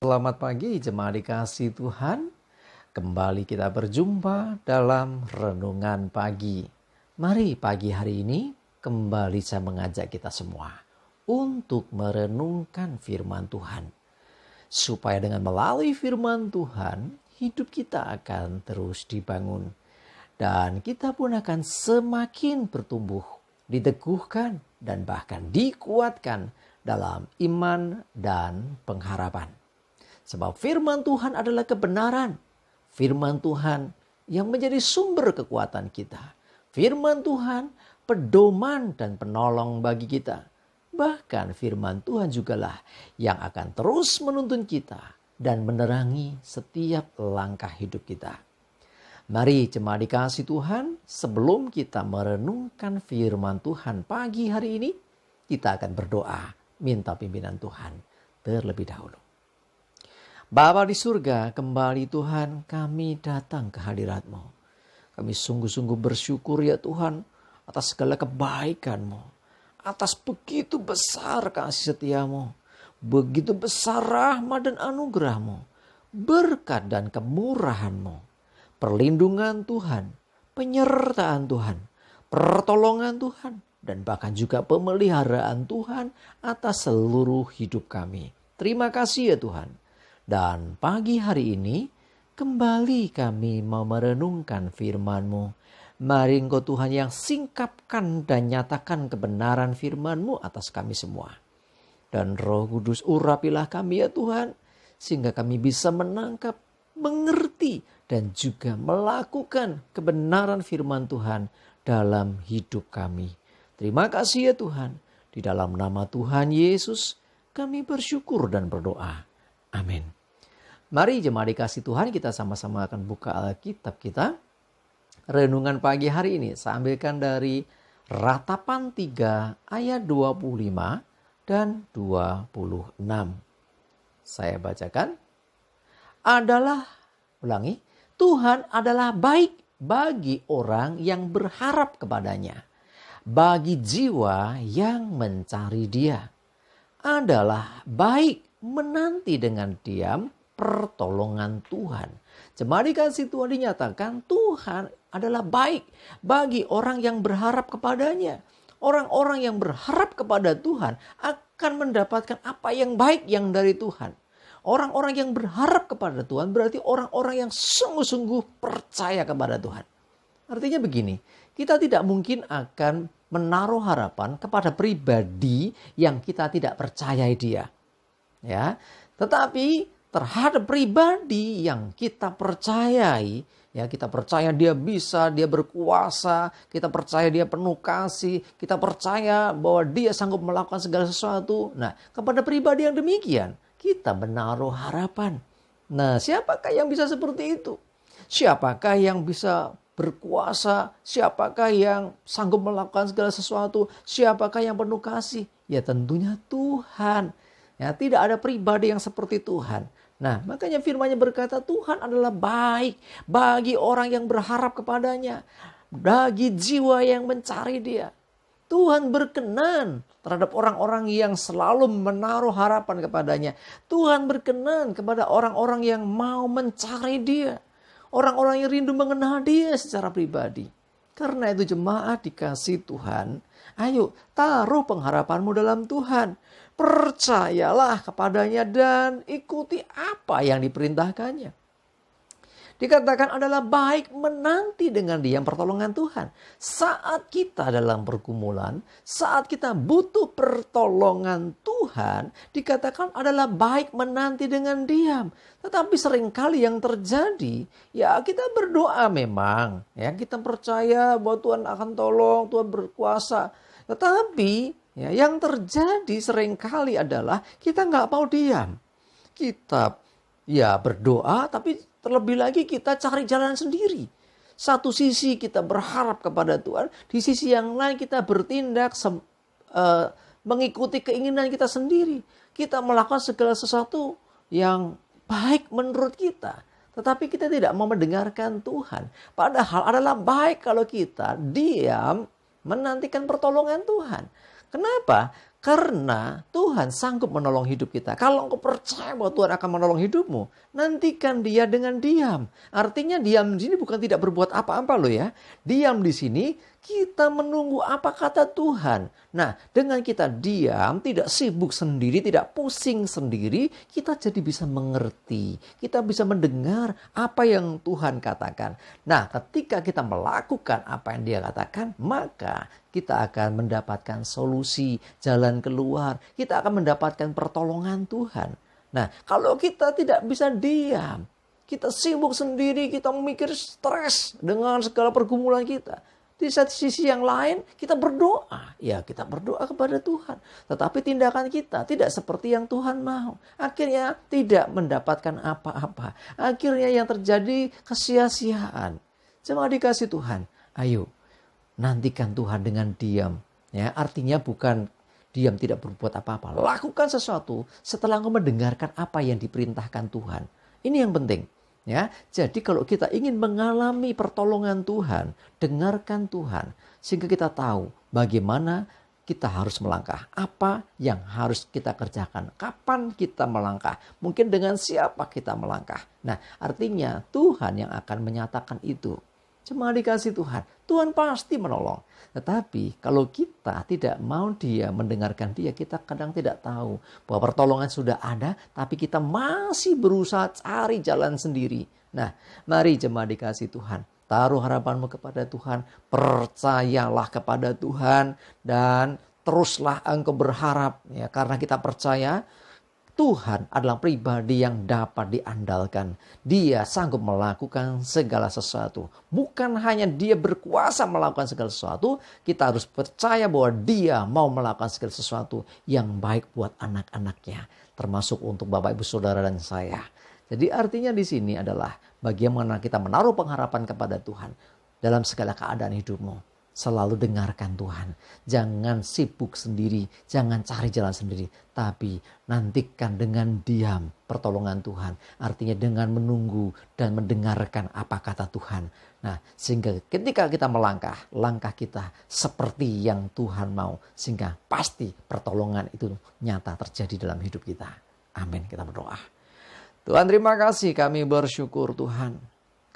Selamat pagi jemaat dikasih Tuhan. Kembali kita berjumpa dalam renungan pagi. Mari pagi hari ini kembali saya mengajak kita semua untuk merenungkan firman Tuhan. Supaya dengan melalui firman Tuhan, hidup kita akan terus dibangun. Dan kita pun akan semakin bertumbuh, diteguhkan, dan bahkan dikuatkan dalam iman dan pengharapan. Sebab firman Tuhan adalah kebenaran. Firman Tuhan yang menjadi sumber kekuatan kita. Firman Tuhan pedoman dan penolong bagi kita. Bahkan firman Tuhan jugalah yang akan terus menuntun kita dan menerangi setiap langkah hidup kita. Mari jemaat dikasih Tuhan, sebelum kita merenungkan firman Tuhan pagi hari ini, kita akan berdoa, minta pimpinan Tuhan terlebih dahulu. Bapa di surga, kembali Tuhan kami datang ke hadirat-Mu. Kami sungguh-sungguh bersyukur ya Tuhan atas segala kebaikan-Mu. Atas begitu besar kasih setia-Mu. Begitu besar rahmat dan anugerah-Mu. Berkat dan kemurahan-Mu. Perlindungan Tuhan, penyertaan Tuhan, pertolongan Tuhan, dan bahkan juga pemeliharaan Tuhan atas seluruh hidup kami. Terima kasih ya Tuhan. Dan pagi hari ini kembali kami mau merenungkan firman-Mu. Mari Engkau Tuhan yang singkapkan dan nyatakan kebenaran firman-Mu atas kami semua. Dan Roh Kudus urapilah kami ya Tuhan, sehingga kami bisa menangkap, mengerti, dan juga melakukan kebenaran firman Tuhan dalam hidup kami. Terima kasih ya Tuhan. Di dalam nama Tuhan Yesus kami bersyukur dan berdoa. Amin. Mari jemaat dikasih Tuhan, kita sama-sama akan buka Alkitab kita. Renungan pagi hari ini saya ambilkan dari Ratapan 3 ayat 25 dan 26. Saya bacakan. Tuhan adalah baik bagi orang yang berharap kepadanya. Bagi jiwa yang mencari Dia. Adalah baik menanti dengan diam pertolongan Tuhan. Jemaat dikasih Tuhan, dinyatakan Tuhan adalah baik bagi orang yang berharap kepadanya. Orang-orang yang berharap kepada Tuhan akan mendapatkan apa yang baik yang dari Tuhan. Orang-orang yang berharap kepada Tuhan berarti orang-orang yang sungguh-sungguh percaya kepada Tuhan. Artinya begini, kita tidak mungkin akan menaruh harapan kepada pribadi yang kita tidak percayai dia. Ya, tetapi terhadap pribadi yang kita percayai, ya kita percaya dia bisa, dia berkuasa, kita percaya dia penuh kasih, kita percaya bahwa dia sanggup melakukan segala sesuatu. Nah, kepada pribadi yang demikian, kita menaruh harapan. Nah, siapakah yang bisa seperti itu? Siapakah yang bisa berkuasa? Siapakah yang sanggup melakukan segala sesuatu? Siapakah yang penuh kasih? Ya tentunya Tuhan. Ya, tidak ada pribadi yang seperti Tuhan. Nah, makanya firman-Nya berkata Tuhan adalah baik bagi orang yang berharap kepadanya. Bagi jiwa yang mencari Dia. Tuhan berkenan terhadap orang-orang yang selalu menaruh harapan kepadanya. Tuhan berkenan kepada orang-orang yang mau mencari Dia. Orang-orang yang rindu mengenal Dia secara pribadi. Karena itu jemaat dikasih Tuhan, ayo taruh pengharapanmu dalam Tuhan. Percayalah kepadanya dan ikuti apa yang diperintahkannya. Dikatakan adalah baik menanti dengan diam pertolongan Tuhan. Saat kita dalam pergumulan, saat kita butuh pertolongan Tuhan, dikatakan adalah baik menanti dengan diam. Tetapi seringkali yang terjadi, ya kita berdoa memang. Ya, kita percaya bahwa Tuhan akan tolong, Tuhan berkuasa. Tetapi ya, yang terjadi seringkali adalah kita nggak mau diam. Kita ya berdoa, tapi terlebih lagi kita cari jalan sendiri. Satu sisi kita berharap kepada Tuhan, di sisi yang lain kita bertindak mengikuti keinginan kita sendiri. Kita melakukan segala sesuatu yang baik menurut kita. Tetapi kita tidak mau mendengarkan Tuhan. Padahal adalah baik kalau kita diam menantikan pertolongan Tuhan. Kenapa? Karena Tuhan sanggup menolong hidup kita. Kalau engkau percaya bahwa Tuhan akan menolong hidupmu, nantikan Dia dengan diam. Artinya diam di sini bukan tidak berbuat apa-apa loh ya. Diam di sini kita menunggu apa kata Tuhan. Nah, dengan kita diam, tidak sibuk sendiri, tidak pusing sendiri, kita jadi bisa mengerti. Kita bisa mendengar apa yang Tuhan katakan. Nah, ketika kita melakukan apa yang Dia katakan, maka kita akan mendapatkan solusi, jalan keluar. Kita akan mendapatkan pertolongan Tuhan. Nah, kalau kita tidak bisa diam, kita sibuk sendiri, kita memikir stres dengan segala pergumulan kita. Di satu sisi yang lain, kita berdoa. Ya, kita berdoa kepada Tuhan. Tetapi tindakan kita tidak seperti yang Tuhan mau. Akhirnya tidak mendapatkan apa-apa. Akhirnya yang terjadi kesia-siaan. Jemaat dikasih Tuhan, ayo nantikan Tuhan dengan diam. Ya, artinya bukan diam tidak berbuat apa-apa. Lakukan sesuatu setelah engkau mendengarkan apa yang diperintahkan Tuhan. Ini yang penting. Ya, jadi kalau kita ingin mengalami pertolongan Tuhan, dengarkan Tuhan sehingga kita tahu bagaimana kita harus melangkah, apa yang harus kita kerjakan, kapan kita melangkah, mungkin dengan siapa kita melangkah. Nah, artinya Tuhan yang akan menyatakan itu. Cuma dikasih Tuhan, Tuhan pasti menolong. Tetapi kalau kita tidak mau Dia, mendengarkan Dia, kita kadang tidak tahu bahwa pertolongan sudah ada, tapi kita masih berusaha cari jalan sendiri. Nah, mari jemaat dikasih Tuhan, taruh harapanmu kepada Tuhan, percayalah kepada Tuhan, dan teruslah engkau berharap. Ya, karena kita percaya Tuhan adalah pribadi yang dapat diandalkan. Dia sanggup melakukan segala sesuatu. Bukan hanya Dia berkuasa melakukan segala sesuatu, kita harus percaya bahwa Dia mau melakukan segala sesuatu yang baik buat anak-anaknya. Termasuk untuk Bapak, Ibu, Saudara, dan saya. Jadi artinya di sini adalah bagaimana kita menaruh pengharapan kepada Tuhan dalam segala keadaan hidupmu. Selalu dengarkan Tuhan. Jangan sibuk sendiri. Jangan cari jalan sendiri. Tapi nantikan dengan diam pertolongan Tuhan. Artinya dengan menunggu dan mendengarkan apa kata Tuhan. Nah, sehingga ketika kita melangkah, langkah kita seperti yang Tuhan mau. Sehingga pasti pertolongan itu nyata terjadi dalam hidup kita. Amin. Kita berdoa. Tuhan, terima kasih, kami bersyukur Tuhan.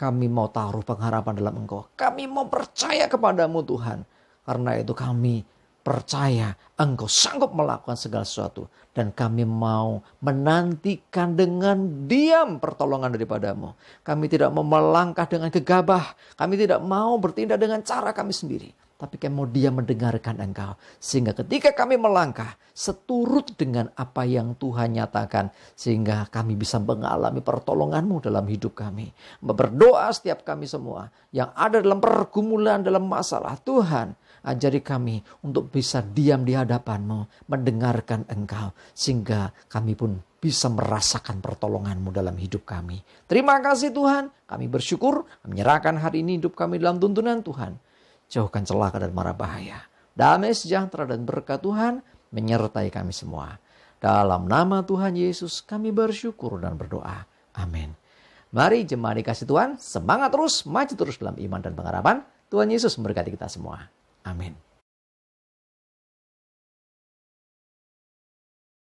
Kami mau taruh pengharapan dalam Engkau. Kami mau percaya kepadamu Tuhan. Karena itu kami percaya Engkau sanggup melakukan segala sesuatu. Dan kami mau menantikan dengan diam pertolongan daripadamu. Kami tidak mau melangkah dengan gegabah. Kami tidak mau bertindak dengan cara kami sendiri. Tapi kami mau diam mendengarkan Engkau. Sehingga ketika kami melangkah, seturut dengan apa yang Tuhan nyatakan. Sehingga kami bisa mengalami pertolongan-Mu dalam hidup kami. Berdoa setiap kami semua yang ada dalam pergumulan, dalam masalah. Tuhan, ajari kami untuk bisa diam di hadapan-Mu, mendengarkan Engkau. Sehingga kami pun bisa merasakan pertolongan-Mu dalam hidup kami. Terima kasih Tuhan, kami bersyukur, menyerahkan hari ini hidup kami dalam tuntunan Tuhan. Jauhkan celaka dan mara bahaya. Damai sejahtera dan berkat Tuhan menyertai kami semua. Dalam nama Tuhan Yesus kami bersyukur dan berdoa. Amin. Mari jemaat dikasih Tuhan, semangat terus, maju terus dalam iman dan pengharapan. Tuhan Yesus memberkati kita semua. Amin.